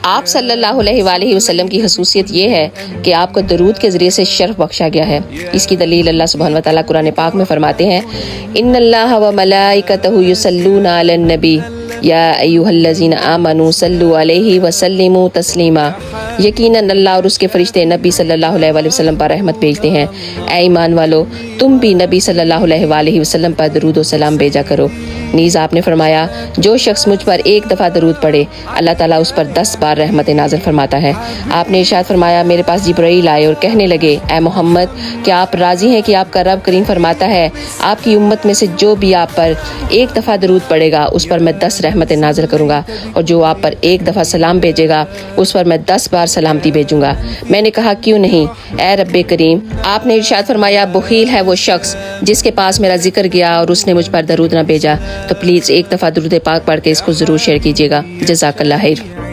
آپ صلی اللہ علیہ وآلہ وسلم کی خصوصیت یہ ہے کہ آپ کو درود کے ذریعے سے شرف بخشا گیا ہے۔ اس کی دلیل اللہ سبحانہ وتعالیٰ قرآن پاک میں فرماتے ہیں، ان اللہ و ملائکتہ یصلون علی النبی یا ایھا الذین آمنوا صلوا علیہ وسلموا تسلیما۔ یقیناً اللہ اور اس کے فرشتے نبی صلی اللہ علیہ وآلہ وسلم پر رحمت بھیجتے ہیں۔ اے ایمان والو، تم بھی نبی صلی اللہ علیہ وآلہ وسلم پر درود و سلام بھیجا کرو۔ نیز آپ نے فرمایا، جو شخص مجھ پر ایک دفعہ درود پڑھے اللہ تعالیٰ اس پر 10 بار رحمت نازل فرماتا ہے۔ آپ نے ارشاد فرمایا، میرے پاس جبرائیل آئے اور کہنے لگے، اے محمد، کیا آپ راضی ہیں کہ آپ کا رب کریم فرماتا ہے آپ کی امت میں سے جو بھی آپ پر ایک دفعہ درود پڑھے گا اس پر میں 10 رحمت نازل کروں گا، اور جو آپ پر ایک دفعہ سلام بھیجے گا اس پر میں 10 بار سلامتی بھیجوں گا۔ میں نے کہا، کیوں نہیں اے رب کریم؟ آپ نے ارشاد فرمایا، بخیل ہے وہ شخص جس کے پاس میرا ذکر گیا اور اس نے مجھ پر درود نہ بھیجا۔ تو پلیز ایک دفعہ درود پاک پڑھ کے اس کو ضرور شیئر کیجیے گا۔ جزاک اللہ خیر۔